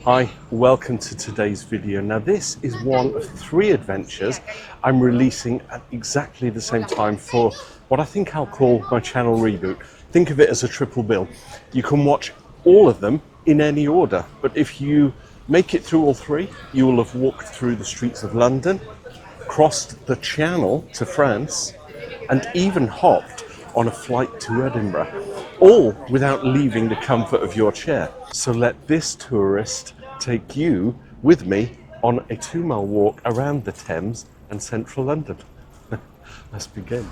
Hi, welcome to today's video. Now this is one of 3 adventures I'm releasing at exactly the same time for what I think I'll call my channel reboot. Think of it as a triple bill. You can watch all of them in any order, but if you make it through all 3, you will have walked through the streets of London, crossed the Channel to France, and even hopped on a flight to Edinburgh, all without leaving the comfort of your chair. So let this tourist take you with me on a 2-mile walk around the Thames and central London. Let's begin.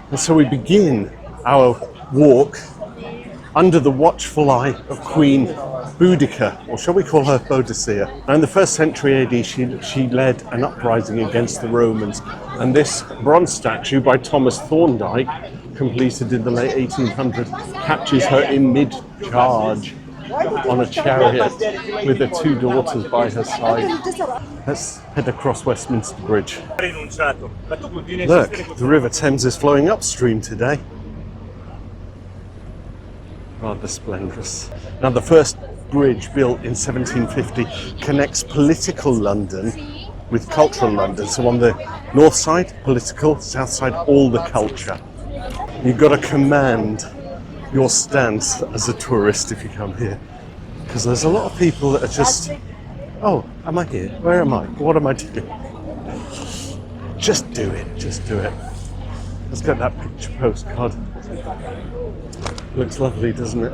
And so we begin our walk under the watchful eye of Queen Boudica, or shall we call her Boadicea. Now in the 1st century AD, she led an uprising against the Romans, and this bronze statue by Thomas Thorndike, completed in the late 1800s, captures her in mid-charge on a chariot with her 2 daughters by her side. Let's head across Westminster Bridge. Look, the River Thames is flowing upstream today. Rather splendorous. Now the first bridge built in 1750 connects political London with cultural London. So on the north side, political, south side, all the culture. You've got to command your stance as a tourist if you come here. Because there's a lot of people that are just, oh, am I here? Where am I? What am I doing? Just do it, just do it. Let's get that picture postcard. Looks lovely, doesn't it?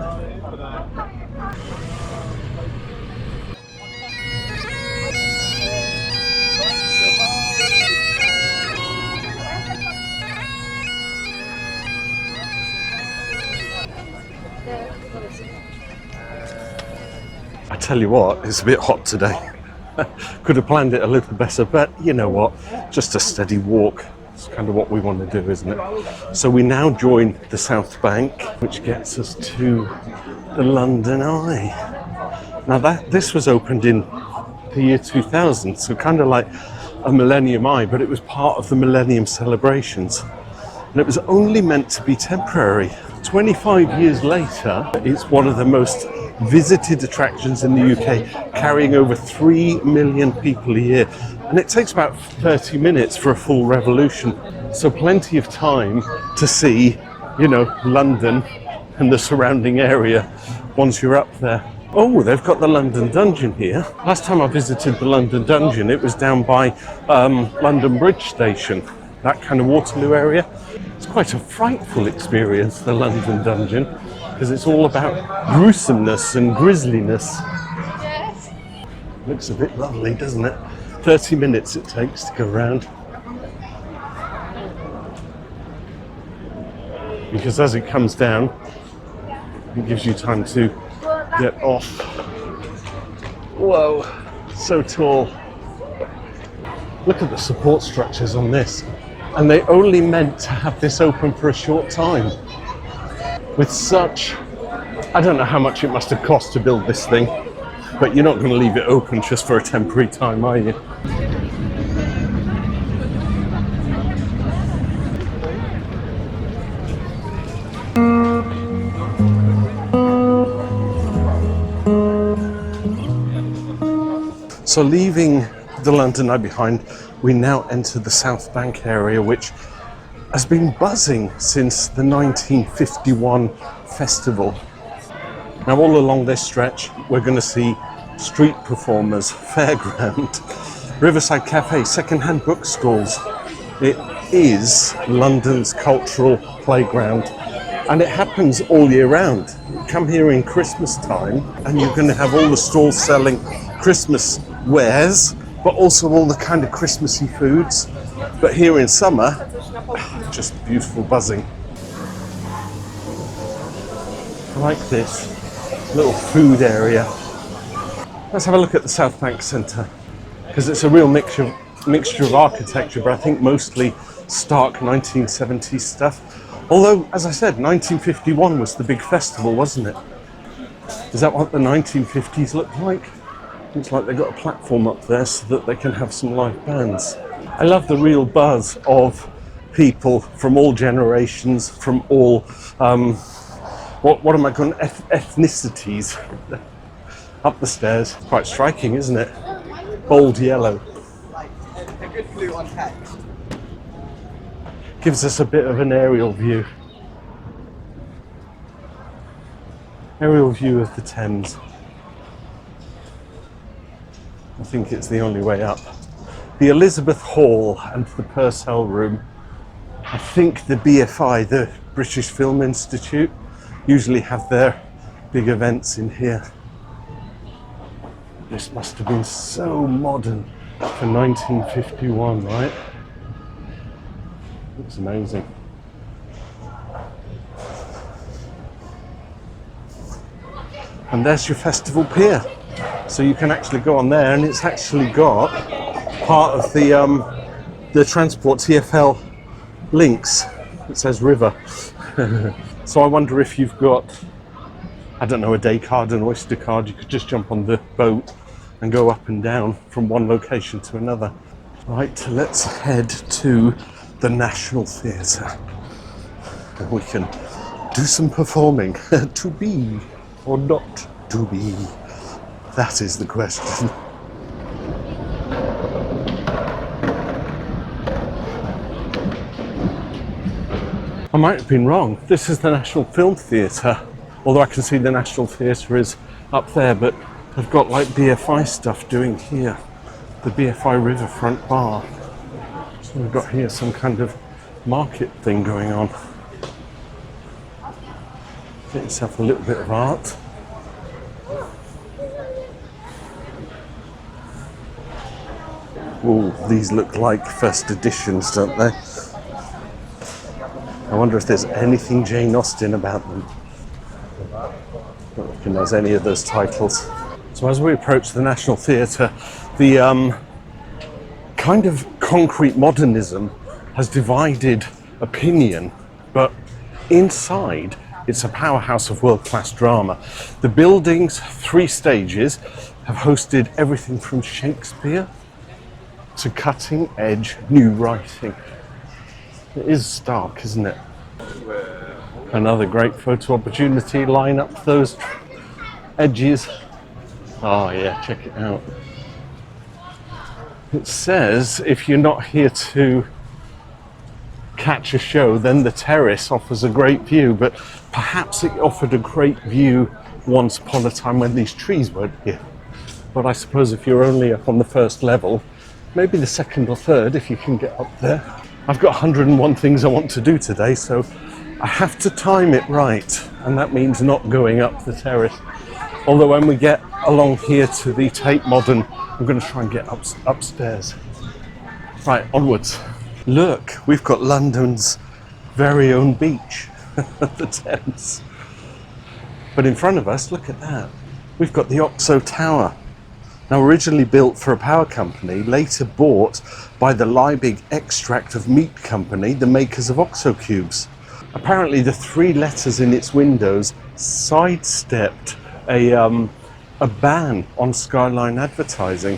I tell you what, it's a bit hot today. Could have planned it a little better, but you know what? Just a steady walk. It's kind of what we want to do, isn't it? So we now join the Southbank, which gets us to the London Eye. Now this was opened in the year 2000, so kind of like a Millennium Eye, but it was part of the Millennium celebrations. And it was only meant to be temporary. 25 years later, it's one of the most visited attractions in the UK, carrying over 3 million people a year. And it takes about 30 minutes for a full revolution. So plenty of time to see, you know, London and the surrounding area once you're up there. Oh, they've got the London Dungeon here. Last time I visited the London Dungeon, it was down by London Bridge station, that kind of Waterloo area. It's quite a frightful experience, the London Dungeon, because it's all about gruesomeness and grisliness. Looks a bit lovely, doesn't it? 30 minutes it takes to go around. Because as it comes down, it gives you time to get off. Whoa, so tall. Look at the support structures on this. And they only meant to have this open for a short time. With such, I don't know how much it must have cost to build this thing, but you're not going to leave it open just for a temporary time, are you? So leaving the London Eye behind, we now enter the Southbank area, which has been buzzing since the 1951 festival. Now all along this stretch, we're going to see street performers, fairground, riverside cafe, second-hand bookstores. It is London's cultural playground, and it happens all year round. Come here in Christmas time and you're going to have all the stalls selling Christmas wares, but also all the kind of Christmassy foods. But here in summer, just beautiful buzzing. I like this little food area. Let's have a look at the Southbank Centre, because it's a real mixture of architecture, but I think mostly stark 1970s stuff. Although, as I said, 1951 was the big festival, wasn't it? Is that what the 1950s looked like? Looks like they've got a platform up there so that they can have some live bands. I love the real buzz of people from all generations, from all what am I calling ethnicities up the stairs. Quite striking, isn't it? Bold yellow. A good clue on text. Gives us a bit of an aerial view. Aerial view of the Thames. I think it's the only way up. The Elizabeth Hall and the Purcell Room. I think the BFI, the British Film Institute, usually have their big events in here. This must have been so modern for 1951, right? Looks amazing. And there's your festival pier. So you can actually go on there, and it's actually got part of the transport TfL links. It says river. So I wonder if you've got, I don't know, a day card, an Oyster card, you could just jump on the boat and go up and down from one location to another. Right, let's head to the National Theatre. And we can do some performing. To be or not to be? That is the question. I might have been wrong. This is the National Film Theatre, although I can see the National Theatre is up there, but they've got like BFI stuff doing here. The BFI Riverfront Bar. So we've got here some kind of market thing going on. Get yourself a little bit of art. Oh, these look like first editions, don't they? I wonder if there's anything Jane Austen about them. I don't reckon there's any of those titles. So as we approach the National Theatre, the kind of concrete modernism has divided opinion, but inside it's a powerhouse of world-class drama. The building's 3 stages have hosted everything from Shakespeare to cutting-edge new writing. It is stark, isn't it? Another great photo opportunity. Line up those edges. Oh yeah, check it out. It says if you're not here to catch a show, then the terrace offers a great view, but perhaps it offered a great view once upon a time when these trees weren't here. But I suppose if you're only up on the first level, maybe the second or third if you can get up there. I've got 101 things I want to do today, so I have to time it right, and that means not going up the terrace. Although when we get along here to the Tate Modern, I'm going to try and get upstairs. Right, onwards. Look, we've got London's very own beach, the Thames. But in front of us, look at that. We've got the OXO Tower. Now originally built for a power company, later bought by the Liebig Extract of Meat Company, the makers of OXO cubes. Apparently the 3 letters in its windows sidestepped a ban on skyline advertising.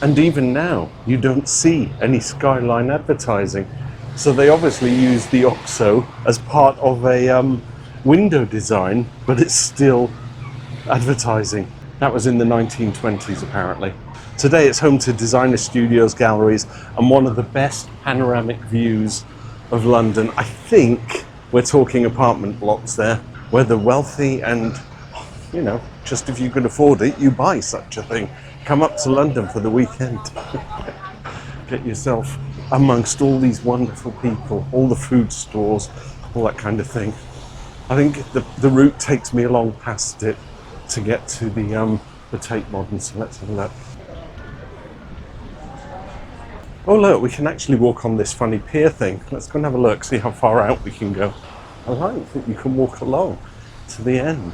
And even now, you don't see any skyline advertising. So they obviously use the OXO as part of a window design, but it's still advertising. That was in the 1920s, apparently. Today it's home to designer studios, galleries, and one of the best panoramic views of London. I think we're talking apartment blocks there, where the wealthy and, you know, just if you can afford it, you buy such a thing. Come up to London for the weekend. Get yourself amongst all these wonderful people, all the food stores, all that kind of thing. I think the route takes me along past it to get to the Tate Modern, so let's have a look. Oh look, we can actually walk on this funny pier thing. Let's go and have a look, see how far out we can go. I like that you can walk along to the end.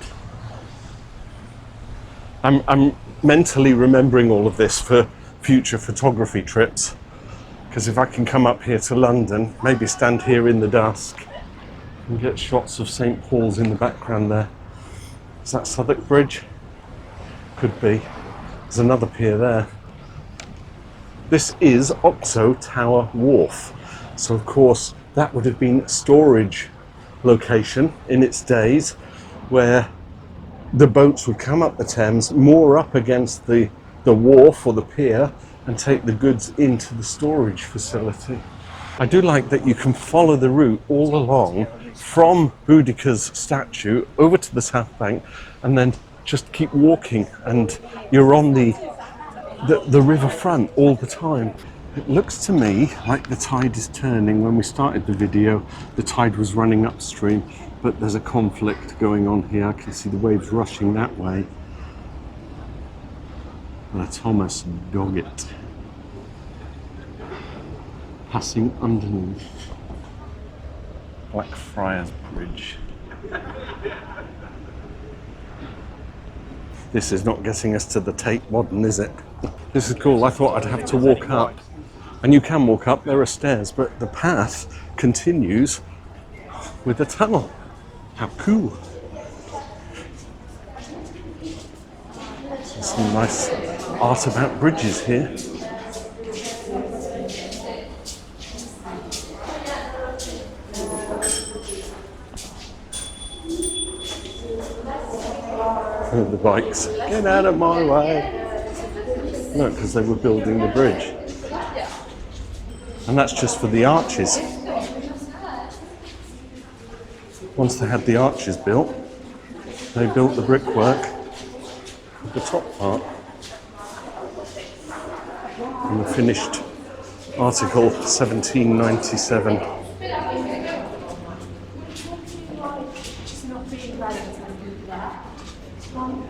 I'm mentally remembering all of this for future photography trips, because if I can come up here to London, maybe stand here in the dusk and get shots of St. Paul's in the background there. Is that Southbank Bridge? Could be. There's another pier there. This is OXO Tower Wharf. So of course that would have been a storage location in its days. where the boats would come up the Thames, moor up against the wharf or the pier, and take the goods into the storage facility. I do like that you can follow the route all along from Boudica's statue over to the Southbank, and then just keep walking, and you're on the riverfront all the time. It looks to me like the tide is turning. When we started the video, the tide was running upstream, but there's a conflict going on here. I can see the waves rushing that way. The Thomas Doggett passing underneath Blackfriars Bridge. This is not getting us to the Tate Modern, is it? This is cool. I thought I'd have to walk up. And you can walk up, there are stairs, but the path continues with a tunnel. How cool. There's some nice art about bridges here. Oh, the bikes. Get out of my way. No, because they were building the bridge. And that's just for the arches. Once they had the arches built, they built the brickwork of the top part. And the finished Article 1797.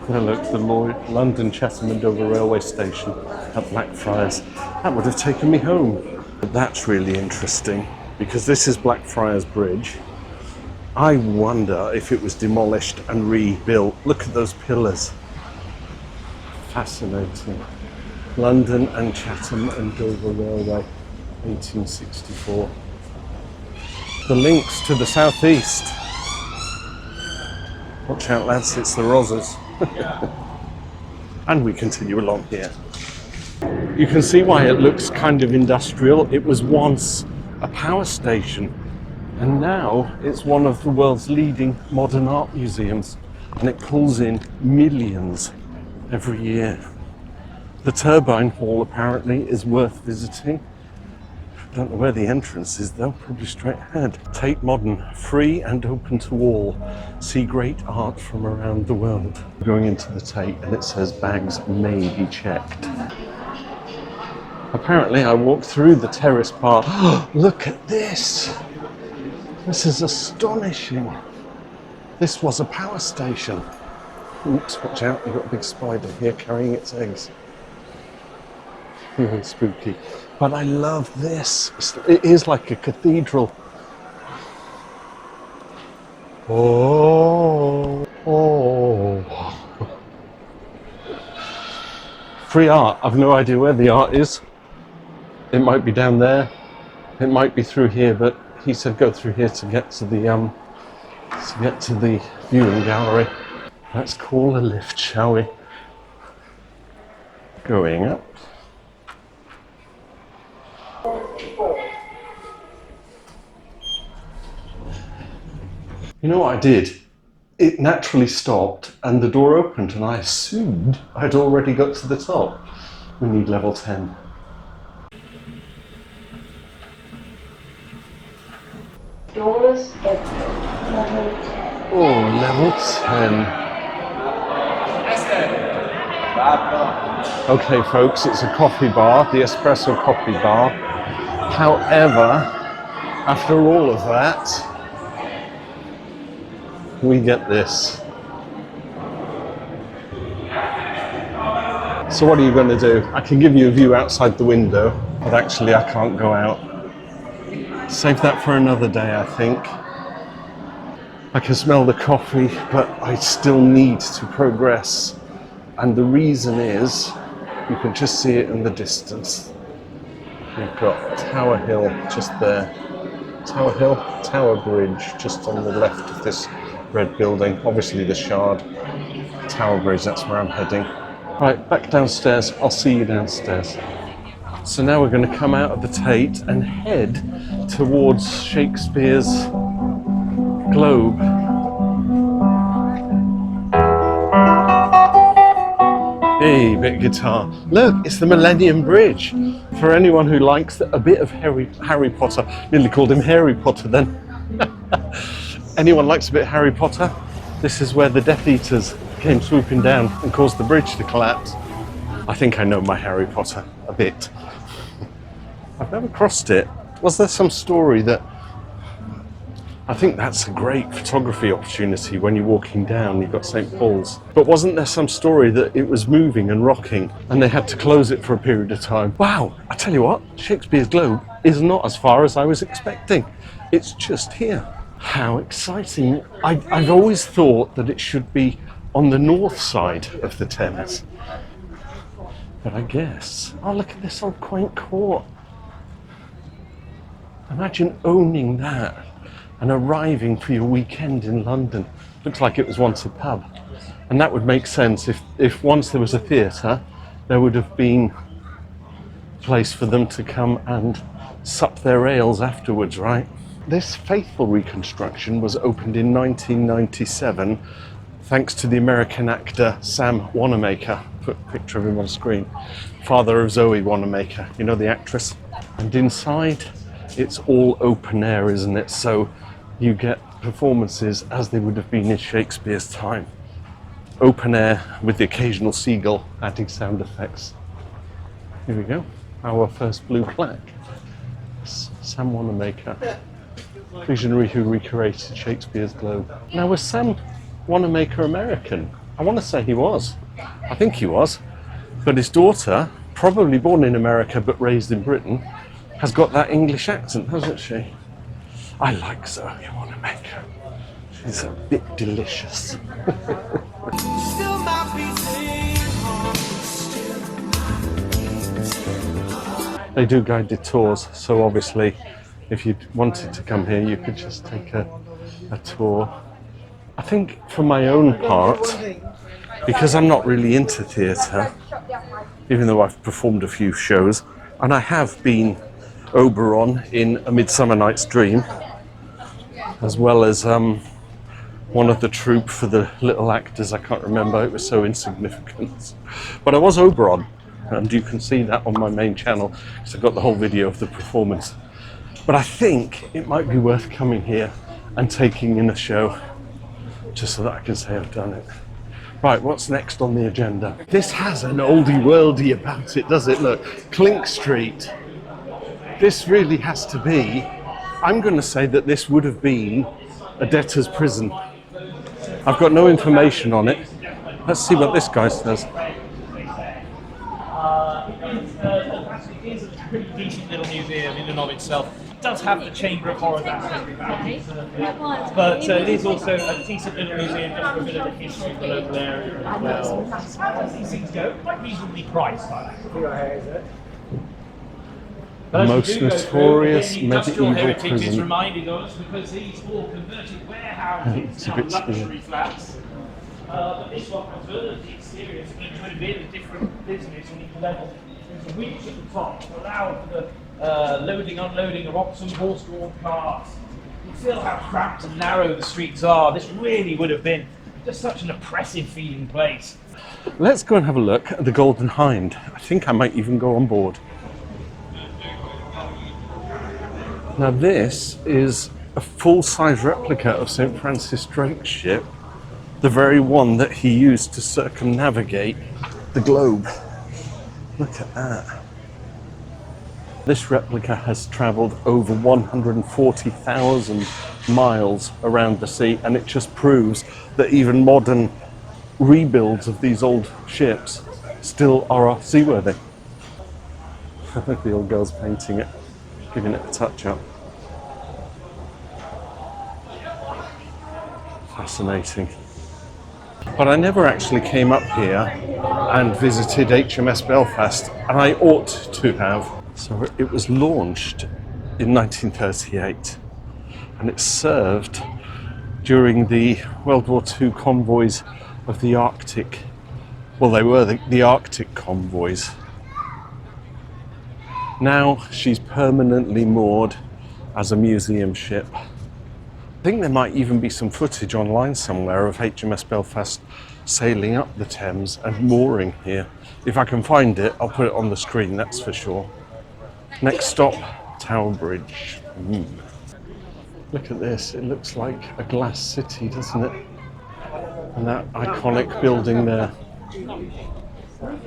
There, look, the London, Chatham and Dover railway station at Blackfriars. That would have taken me home. But that's really interesting, because this is Blackfriars Bridge. I wonder if it was demolished and rebuilt. Look at those pillars. Fascinating. London and Chatham and Dover Railway, 1864. The links to the southeast. Watch out, lads, it's the Rosas. And we continue along here. You can see why it looks kind of industrial. It was once a power station, and now it's one of the world's leading modern art museums, and it pulls in millions every year. The turbine hall apparently is worth visiting. I don't know where the entrance is though, probably straight ahead. Tate Modern, free and open to all. See great art from around the world. Going into the Tate, and it says bags may be checked. Apparently I walked through the terrace part. Look at this! This is astonishing. This was a power station. Oops, watch out, you've got a big spider here carrying its eggs. Spooky. But I love this. It is like a cathedral. Oh. Free art. I've no idea where the art is. It might be down there. It might be through here, but he said go through here to get to the viewing gallery. Let's call a lift, shall we? Going up. You know what I did? It naturally stopped and the door opened, and I assumed I'd already got to the top. We need level 10. Doors open. Level 10. Oh, level 10. Okay folks, it's a coffee bar, the espresso coffee bar. However, after all of that, we get this. So what are you going to do? I can give you a view outside the window, but actually I can't go out. Save that for another day, I think. I can smell the coffee, but I still need to progress. And the reason is, you can just see it in the distance. We've got Tower Hill just there. Tower Hill, Tower Bridge just on the left of this red building. Obviously the Shard. Tower Bridge, that's where I'm heading. Right, back downstairs. I'll see you downstairs. So now we're going to come out of the Tate and head towards Shakespeare's Globe. Hey, bit of guitar. Look, it's the Millennium Bridge. For anyone who likes a bit of Harry Potter, nearly called him Harry Potter then. Anyone likes a bit of Harry Potter? This is where the Death Eaters came swooping down and caused the bridge to collapse. I think I know my Harry Potter a bit. I've never crossed it. Was there some story that... I think that's a great photography opportunity when you're walking down, you've got St. Paul's. But wasn't there some story that it was moving and rocking and they had to close it for a period of time? Wow, I tell you what, Shakespeare's Globe is not as far as I was expecting. It's just here. How exciting. I've always thought that it should be on the north side of the Thames. But I guess, oh look at this old quaint court. Imagine owning that and arriving for your weekend in London. Looks like it was once a pub. And that would make sense if once there was a theatre, there would have been a place for them to come and sup their ales afterwards, right? This faithful reconstruction was opened in 1997 thanks to the American actor Sam Wanamaker. Put a picture of him on screen. Father of Zoe Wanamaker, you know, the actress. And inside, it's all open air, isn't it? So you get performances as they would have been in Shakespeare's time. Open air with the occasional seagull adding sound effects. Here we go, our first blue plaque. Sam Wanamaker, visionary who recreated Shakespeare's Globe. Now, was Sam Wanamaker American? I want to say he was. I think he was. But his daughter, probably born in America but raised in Britain, has got that English accent, hasn't she? I like Zoe Wanamaker. She's a bit delicious. They do guided tours, so obviously if you wanted to come here you could just take a tour. I think for my own part, because I'm not really into theatre, even though I've performed a few shows, and I have been Oberon in A Midsummer Night's Dream, as well as one of the troupe for the little actors. I can't remember, it was so insignificant. But I was Oberon, and you can see that on my main channel, because I've got the whole video of the performance. But I think it might be worth coming here and taking in a show, just so that I can say I've done it. Right, what's next on the agenda? This has an oldie worldy about it, does it? Look, Clink Street. This really has to be, I'm going to say that this would have been a debtor's prison. I've got no information on it. Let's see what this guy says. It is a pretty decent little museum in and of itself. It does have the Chamber of Horrors aspect about it, but it is also a decent little museum just for a bit of the history of the local area as well. As these things go, quite reasonably priced, I think. The most notorious the industrial medieval heritage is prison. reminded us because these all converted warehouses into luxury flats. But this one has the exterior, so it could have been a different business on each level. There's a winch at the top to allow for the loading, unloading of ox and horse-drawn carts. You feel how cramped and narrow the streets are. This really would have been just such an oppressive feeling place. Let's go and have a look at the Golden Hinde. I think I might even go on board. Now this is a full-size replica of St. Francis Drake's ship, the very one that he used to circumnavigate the globe. Look at that. This replica has travelled over 140,000 miles around the sea, and it just proves that even modern rebuilds of these old ships still are seaworthy. The old girl's painting it, giving it a touch-up. Fascinating. But I never actually came up here and visited HMS Belfast, and I ought to have. So it was launched in 1938, and it served during the World War II convoys of the Arctic. Well, they were the Arctic convoys. Now she's permanently moored as a museum ship. I think there might even be some footage online somewhere of HMS Belfast sailing up the Thames and mooring here. If I can find it, I'll put it on the screen, that's for sure. Next stop, Tower Bridge. Look at this, it looks like a glass city, doesn't it? And that iconic building there.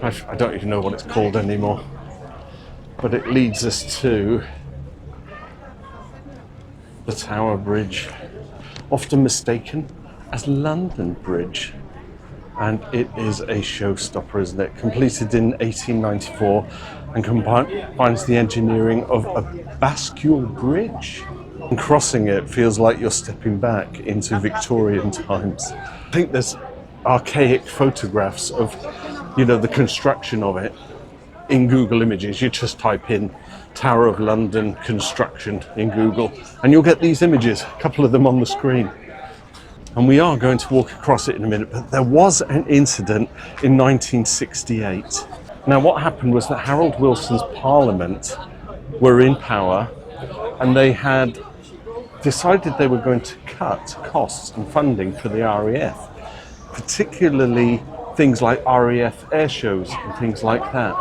I don't even know what it's called anymore. But it leads us to the Tower Bridge, often mistaken as London Bridge. And it is a showstopper, isn't it? Completed in 1894 and combines the engineering of a bascule bridge. And crossing it feels like you're stepping back into Victorian times. I think there's archaic photographs of, you know, the construction of it in Google Images. You just type in Tower of London construction in Google and you'll get these images, a couple of them on the screen. And we are going to walk across it in a minute, but there was an incident in 1968. Now what happened was that Harold Wilson's Parliament were in power and they had decided they were going to cut costs and funding for the RAF, particularly things like RAF air shows and things like that.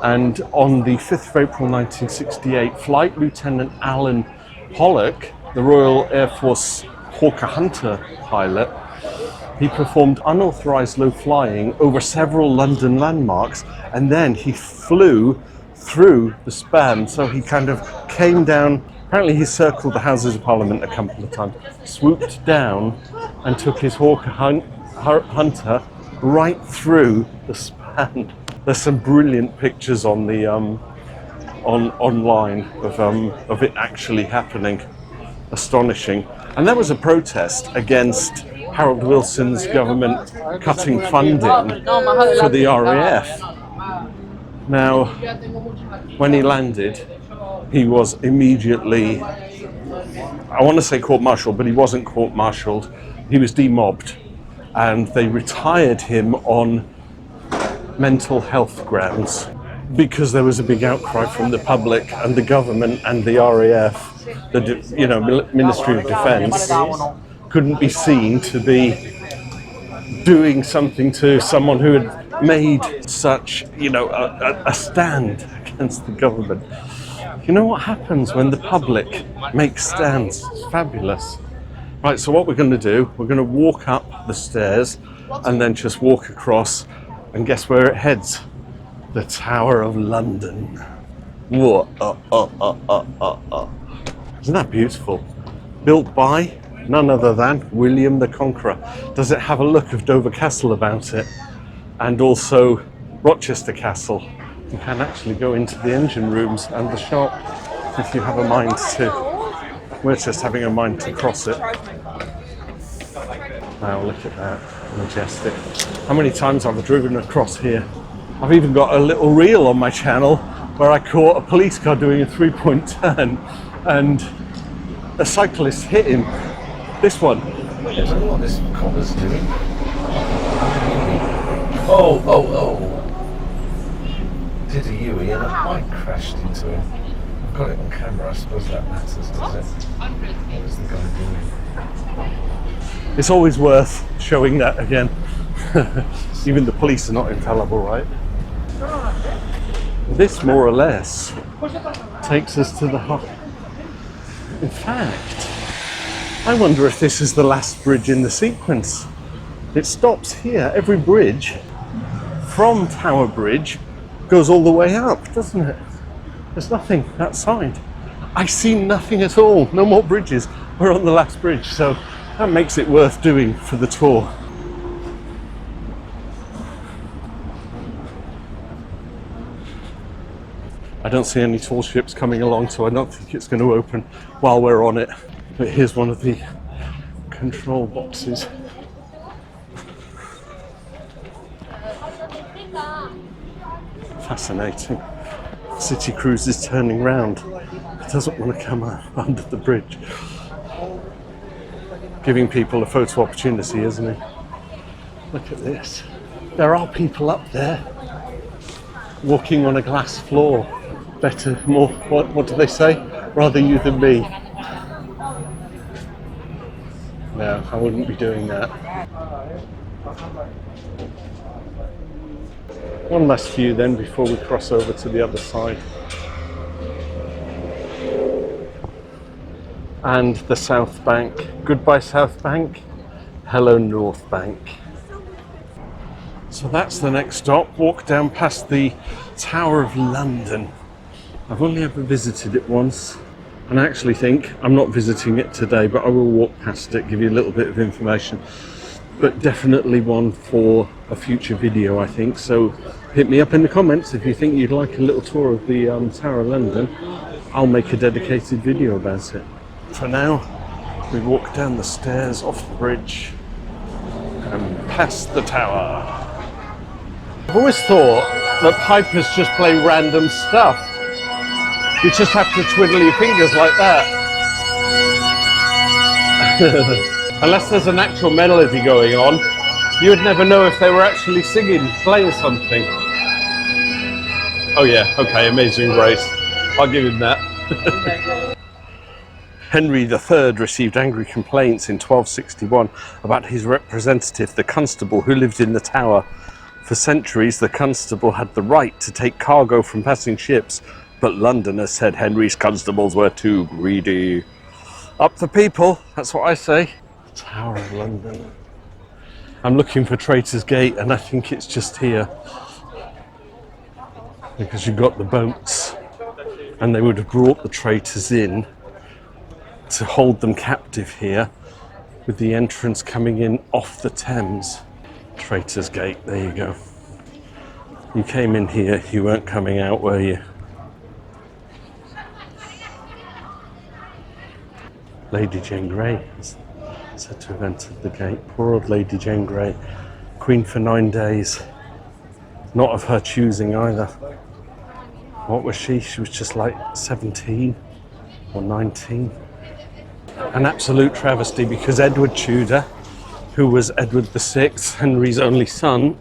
And on the 5th of April 1968, Flight Lieutenant Alan Pollock, the Royal Air Force Hawker Hunter pilot, he performed unauthorized low flying over several London landmarks, and then he flew through the span. So he kind of came down, apparently he circled the Houses of Parliament a couple of times, swooped down and took his Hawker Hunter right through the span. There's some brilliant pictures on the online of it actually happening. Astonishing. And there was a protest against Harold Wilson's government cutting funding for the RAF. Now, when he landed, he was immediately, I want to say court-martialed, but he wasn't court-martialed. He was demobbed, and they retired him on mental health grounds because there was a big outcry from the public and the government and the RAF. The Ministry of Defence couldn't be seen to be doing something to someone who had made such, a stand against the government. You know what happens when the public makes stands? It's fabulous. Right, so what we're going to do, we're going to walk up the stairs and then just walk across, and guess where it heads? The Tower of London. Whoa, Isn't that beautiful? Built by none other than William the Conqueror. Does it have a look of Dover Castle about it? And also Rochester Castle. You can actually go into the engine rooms and the shop if you have a mind to. We're just having a mind to cross it. Wow, look at that. Majestic. How many times have I driven across here? I've even got a little reel on my channel where I caught a police car doing a 3-point turn and a cyclist hit him. This one. I don't know what this copper's doing. Oh. Did a Yui and a bike crashed into him. I've got it on camera, I suppose that matters, does it? What is the guy doing? It's always worth showing that again. Even the police are not infallible, right? This, more or less, takes us to the hub. In fact, I wonder if this is the last bridge in the sequence. It stops here. Every bridge from Tower Bridge goes all the way up, doesn't it? There's nothing outside. I see nothing at all. No more bridges. We're on the last bridge, so that makes it worth doing for the tour. I don't see any tall ships coming along, so I don't think it's going to open while we're on it. But here's one of the control boxes. Fascinating. City Cruise is turning round. It doesn't want to come under the bridge. Giving people a photo opportunity, isn't it? Look at this. There are people up there walking on a glass floor. Better, more, what do they say? Rather you than me. No, I wouldn't be doing that. One last view then before we cross over to the other side. And the South Bank. Goodbye South Bank, hello North Bank. So that's the next stop. Walk down past the Tower of London. I've only ever visited it once, and I actually think I'm not visiting it today, but I will walk past it, give you a little bit of information. But definitely one for a future video, I think. So hit me up in the comments if you think you'd like a little tour of the Tower of London. I'll make a dedicated video about it. For now, we walk down the stairs off the bridge and past the tower. I've always thought that pipers just play random stuff. You just have to twiddle your fingers like that. Unless there's an actual melody going on, you would never know if they were actually singing, playing something. Oh yeah, okay, Amazing Grace. I'll give him that. Henry III received angry complaints in 1261 about his representative, the constable, who lived in the tower. For centuries, the constable had the right to take cargo from passing ships, but Londoners said Henry's constables were too greedy. Up the people, that's what I say. Tower of London. I'm looking for Traitor's Gate, and I think it's just here. Because you've got the boats, and they would have brought the traitors in to hold them captive here, with the entrance coming in off the Thames. Traitor's Gate, there you go. You came in here, you weren't coming out, were you? Lady Jane Grey is said to have entered the gate. Poor old Lady Jane Grey, queen for 9 days. Not of her choosing either. What was she? She was just like 17 or 19. An absolute travesty, because Edward Tudor, who was Edward VI, Henry's only son,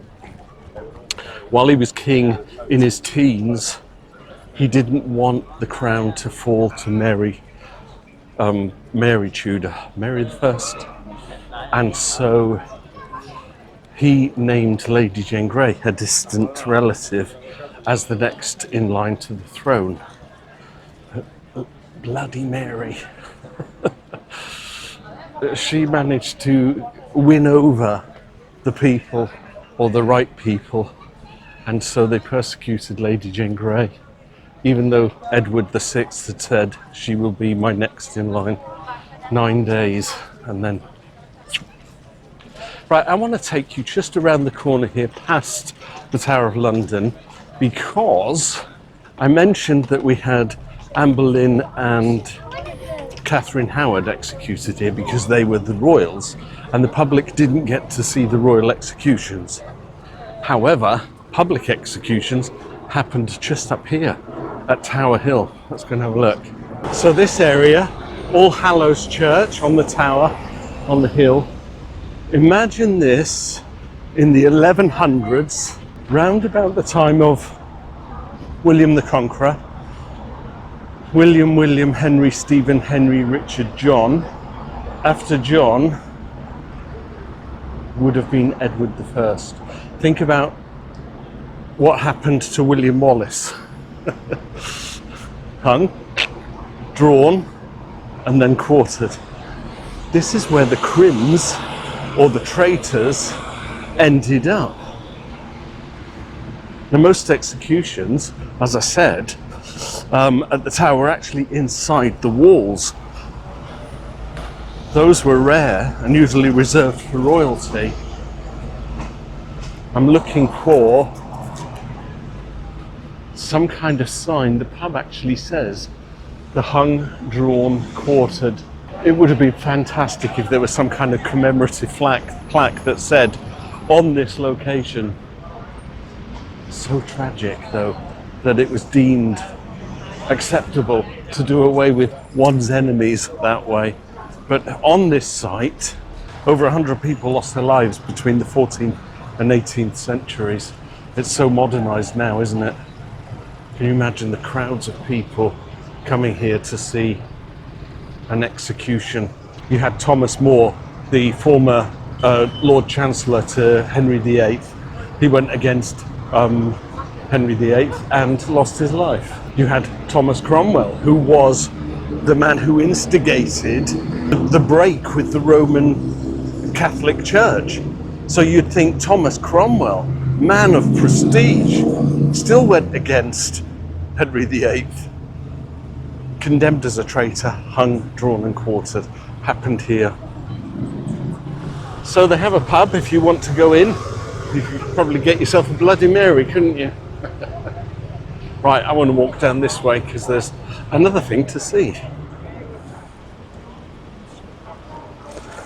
while he was king in his teens, he didn't want the crown to fall to Mary Tudor, Mary I. And so he named Lady Jane Grey, a distant relative, as the next in line to the throne. Bloody Mary. She managed to win over the people, or the right people, and so they persecuted Lady Jane Grey, even though Edward VI had said, she will be my next in line. 9 days, and then... Right, I want to take you just around the corner here, past the Tower of London, because I mentioned that we had Anne Boleyn and Catherine Howard executed here because they were the royals, and the public didn't get to see the royal executions. However, public executions happened just up here at Tower Hill. Let's go and have a look. So this area, All Hallows Church on the tower, on the hill. Imagine this in the 1100s, round about the time of William the Conqueror. William, Henry, Stephen, Henry, Richard, John. After John would have been Edward I. Think about what happened to William Wallace. Hung, drawn, and then quartered. This is where the crims, or the traitors, ended up. Now, most executions, as I said, at the tower were actually inside the walls. Those were rare and usually reserved for royalty. I'm looking for some kind of sign. The pub actually says the hung, drawn, quartered. It would have been fantastic if there was some kind of commemorative plaque that said, on this location. So tragic, though, that it was deemed acceptable to do away with one's enemies that way. But on this site, over 100 people lost their lives between the 14th and 18th centuries. It's so modernized now, isn't it? Can you imagine the crowds of people coming here to see an execution? You had Thomas More, the former Lord Chancellor to Henry VIII. He went against Henry VIII and lost his life. You had Thomas Cromwell, who was the man who instigated the break with the Roman Catholic Church. So you'd think Thomas Cromwell, man of prestige, still went against Henry VIII. Condemned as a traitor, hung, drawn and quartered. Happened here. So they have a pub if you want to go in. You could probably get yourself a Bloody Mary, couldn't you? Right, I want to walk down this way because there's another thing to see.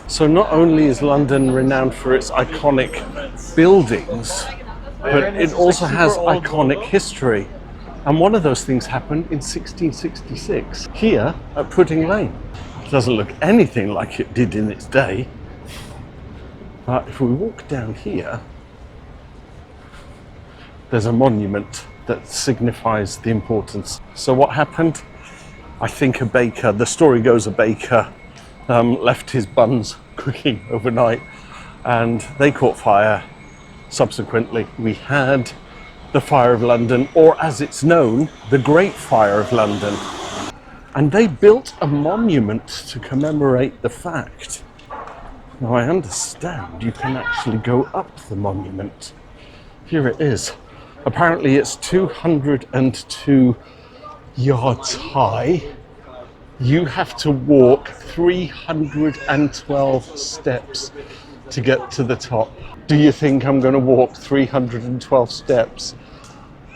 So not only is London renowned for its iconic buildings, but it also has iconic history. And one of those things happened in 1666, here at Pudding Lane. It doesn't look anything like it did in its day. But if we walk down here, there's a monument that signifies the importance. So what happened? I think a baker, the story goes a baker left his buns cooking overnight and they caught fire. Subsequently, we had the Fire of London, or as it's known, the Great Fire of London. And they built a monument to commemorate the fact. Now I understand you can actually go up the monument. Here it is. Apparently it's 202 yards high. You have to walk 312 steps to get to the top. Do you think I'm going to walk 312 steps?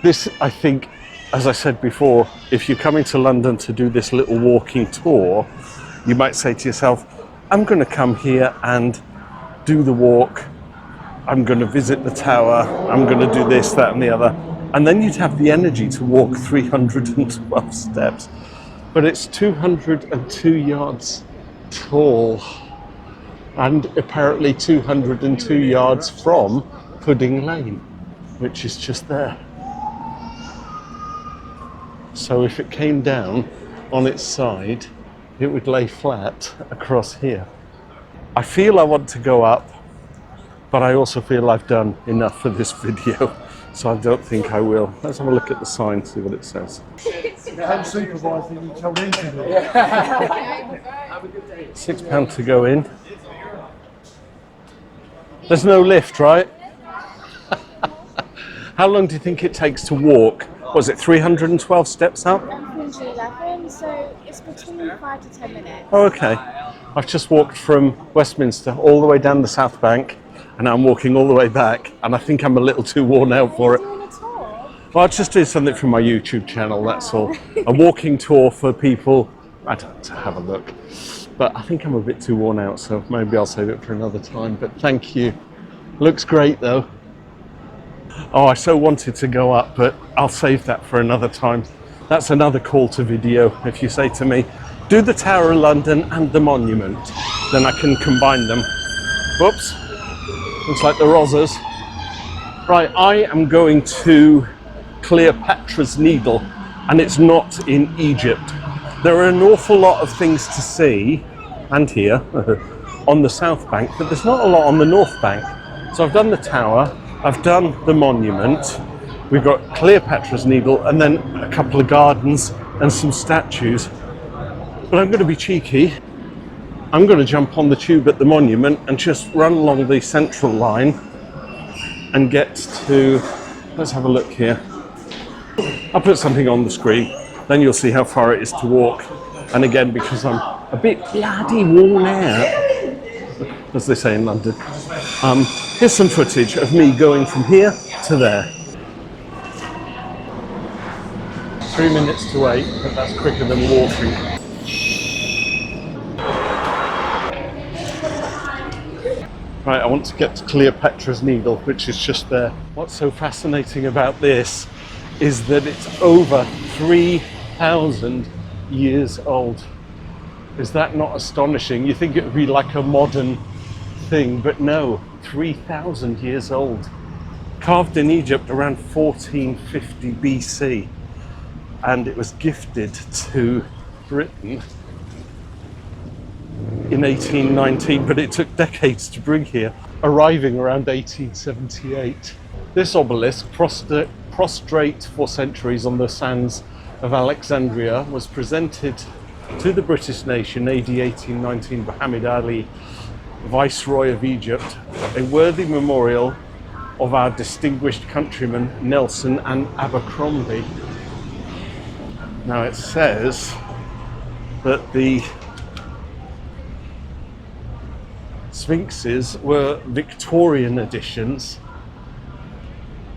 This, I think, as I said before, if you're coming to London to do this little walking tour, you might say to yourself, I'm going to come here and do the walk. I'm going to visit the tower, I'm going to do this, that and the other. And then you'd have the energy to walk 312 steps. But it's 202 yards tall and apparently 202 yards from Pudding Lane, which is just there. So if it came down on its side, it would lay flat across here. I feel I want to go up, but I also feel I've done enough for this video, so I don't think I will. Let's have a look at the sign, see what it says. Unsupervised, you told him to do it. £6 to go in. There's no lift, right? How long do you think it takes to walk? Was it 312 steps up? 111, so it's between 5 to 10 minutes. Oh, okay. I've just walked from Westminster all the way down the Southbank, and now I'm walking all the way back, and I think I'm a little too worn out for it. Doing a tour? Well, I'll just do something from my YouTube channel, that's all. A walking tour for people, I don't know, to have a look. But I think I'm a bit too worn out, so maybe I'll save it for another time. But thank you. Looks great, though. Oh, I so wanted to go up, but I'll save that for another time. That's another call to video. If you say to me, do the Tower of London and the monument, then I can combine them. Whoops. Looks like the Rozzers. Right, I am going to Cleopatra's Needle, and it's not in Egypt. There are an awful lot of things to see, and here, on the South Bank, but there's not a lot on the North Bank. So I've done the tower, I've done the monument, we've got Cleopatra's Needle, and then a couple of gardens and some statues. But I'm going to be cheeky. I'm going to jump on the tube at the monument and just run along the central line and get to, let's have a look here. I'll put something on the screen, then you'll see how far it is to walk. And again, because I'm a bit bloody worn out, as they say in London, here's some footage of me going from here to there. 3 minutes to wait, but that's quicker than walking. Right, I want to get to Cleopatra's Needle, which is just there. What's so fascinating about this is that it's over 3,000 years old. Is that not astonishing? You think it would be like a modern thing, but no, 3,000 years old. Carved in Egypt around 1450 BC, and it was gifted to Britain in 1819, but it took decades to bring here, arriving around 1878. This obelisk, prostrate for centuries on the sands of Alexandria, was presented to the British nation AD 1819 by Muhammad Ali, Viceroy of Egypt, a worthy memorial of our distinguished countrymen Nelson and Abercrombie. Now it says that the Sphinxes were Victorian editions,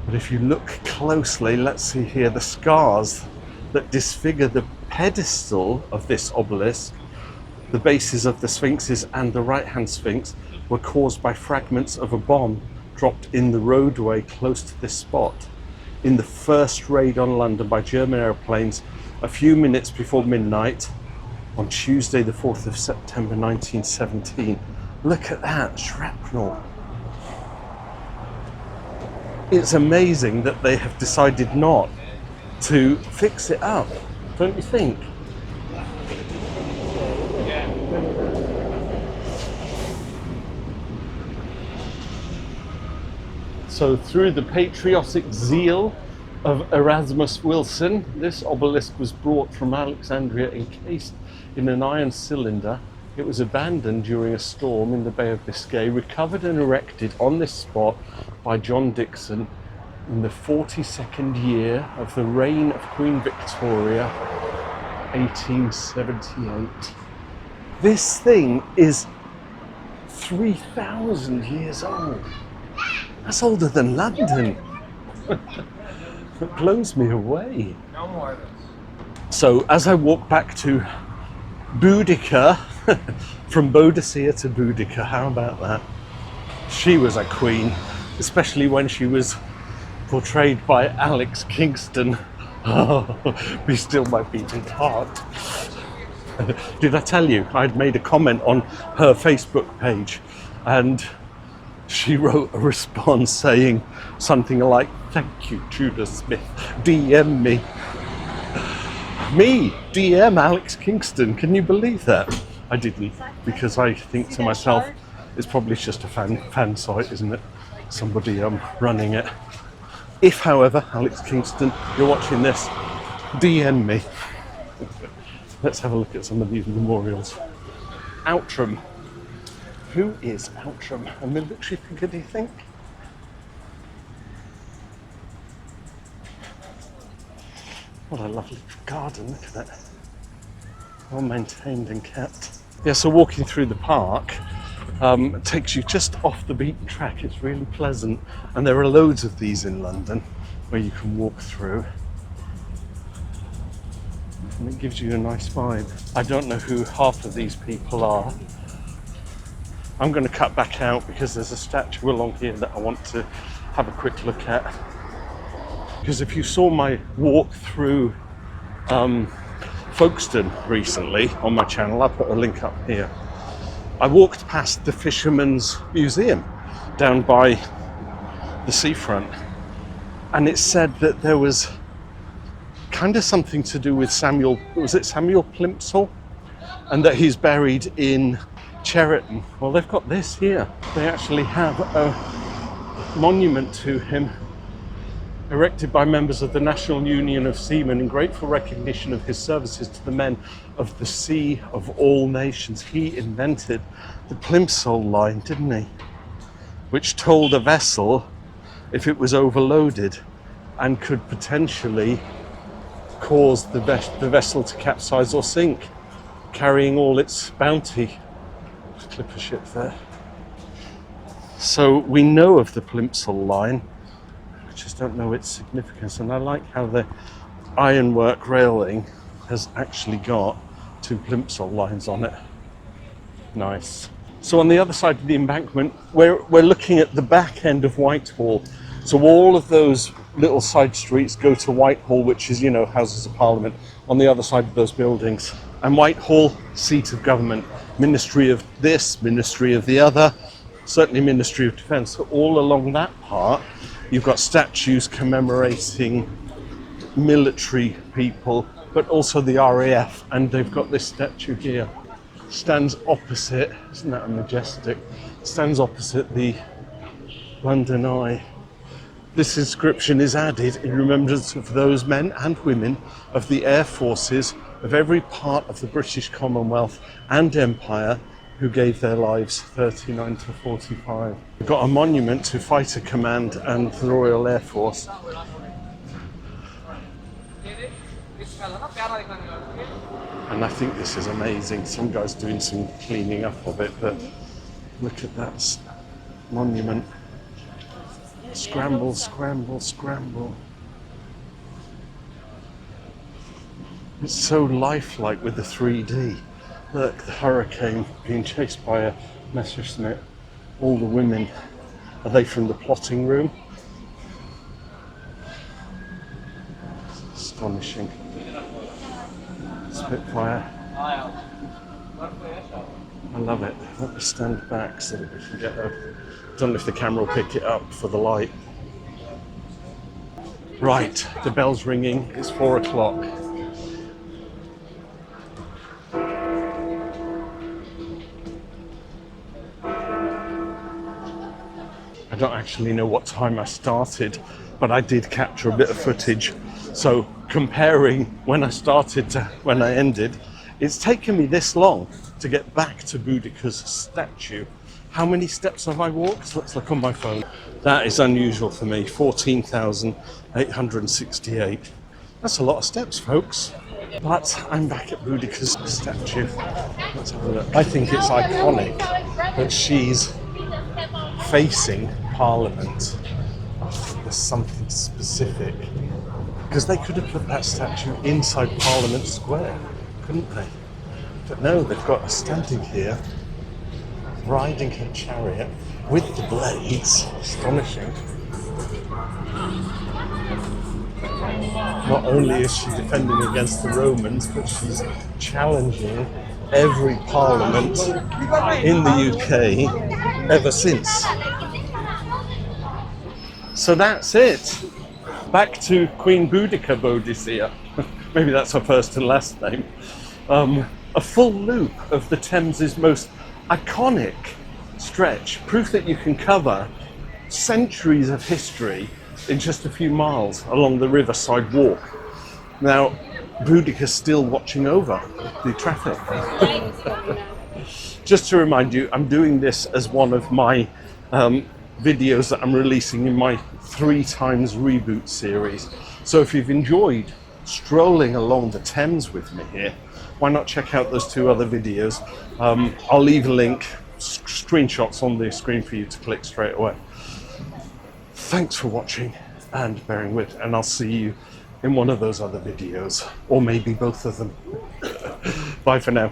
but if you look closely, let's see here, the scars that disfigure the pedestal of this obelisk, the bases of the Sphinxes and the right-hand Sphinx, were caused by fragments of a bomb dropped in the roadway close to this spot in the first raid on London by German aeroplanes a few minutes before midnight on Tuesday the 4th of September 1917. Look at that, shrapnel. It's amazing that they have decided not to fix it up, don't you think? So through the patriotic zeal of Erasmus Wilson, this obelisk was brought from Alexandria encased in an iron cylinder. It was abandoned during a storm in the Bay of Biscay, recovered and erected on this spot by John Dixon in the 42nd year of the reign of Queen Victoria, 1878. This thing is 3,000 years old. That's older than London. It blows me away. So as I walk back to Boudica, from Boadicea to Boudica, how about that? She was a queen, especially when she was portrayed by Alex Kingston. Oh, be still my beating heart. Did I tell you I'd made a comment on her Facebook page, and she wrote a response saying something like, "Thank you, Tudor Smith, DM me." Me, DM Alex Kingston, can you believe that? I didn't, because I think to myself, it's probably just a fan site, isn't it? Somebody running it. If, however, Alex Kingston, you're watching this, DM me. Let's have a look at some of these memorials. Outram. Who is Outram? A military figure, do you think? What a lovely garden, look at that. Well maintained and kept. Yeah, so walking through the park takes you just off the beaten track. It's really pleasant. And there are loads of these in London where you can walk through. And it gives you a nice vibe. I don't know who half of these people are. I'm going to cut back out because there's a statue along here that I want to have a quick look at. Because if you saw my walk through Folkestone recently on my channel, I'll put a link up here. I walked past the Fisherman's Museum down by the seafront, and it said that there was kind of something to do with Samuel Plimsoll, and that he's buried in Cheriton. Well, they've got this here. They actually have a monument to him erected by members of the National Union of Seamen in grateful recognition of his services to the men of the sea of all nations. He invented the Plimsoll line, didn't he? Which told a vessel if it was overloaded and could potentially cause the vessel to capsize or sink, carrying all its bounty. Clipper ship there. So we know of the Plimsoll line, I just don't know its significance. And I like how the ironwork railing has actually got two Plimsoll lines on it. Nice. So on the other side of the embankment, we're looking at the back end of Whitehall. So all of those little side streets go to Whitehall, which is, you know, Houses of Parliament on the other side of those buildings. And Whitehall, seat of government, Ministry of this, Ministry of the other, certainly Ministry of Defence. So all along that part, you've got statues commemorating military people, but also the RAF, and they've got this statue here. Stands opposite, isn't that majestic? Stands opposite the London Eye. This inscription is added in remembrance of those men and women of the air forces of every part of the British Commonwealth and Empire who gave their lives 39 to 45. We've got a monument to Fighter Command and the Royal Air Force. And I think this is amazing. Some guy's doing some cleaning up of it, but look at that monument. Scramble, scramble, scramble. It's so lifelike with the 3D. Look, the Hurricane being chased by a Messerschmitt. All the women, are they from the plotting room? Astonishing. Spitfire. I love it. Let me stand back so that we can get a... don't know if the camera will pick it up for the light. Right, the bell's ringing. It's 4 o'clock. I don't actually know what time I started, but I did capture a bit of footage. So comparing when I started to when I ended, it's taken me this long to get back to Boudica's statue. How many steps have I walked? Let's look on my phone. That is unusual for me, 14,868. That's a lot of steps, folks. But I'm back at Boudica's statue. Let's have a look. I think it's iconic that she's facing Parliament. I think there's something specific. Because they could have put that statue inside Parliament Square, couldn't they? But no, they've got her standing here, riding her chariot with the blades. Astonishing. Not only is she defending against the Romans, but she's challenging every parliament in the UK ever since. So that's it. Back to Queen Boudica Boadicea. Maybe that's her first and last name. A full loop of the Thames's most iconic stretch. Proof that you can cover centuries of history in just a few miles along the riverside walk. Now, Boudica's still watching over the traffic. Just to remind you, I'm doing this as one of my videos that I'm releasing in my 3 times reboot series. So if you've enjoyed strolling along the Thames with me here, why not check out those 2 other videos? I'll leave a link, screenshots on the screen for you to click straight away. Thanks for watching and bearing with, and I'll see you in one of those other videos, or maybe both of them. Bye for now.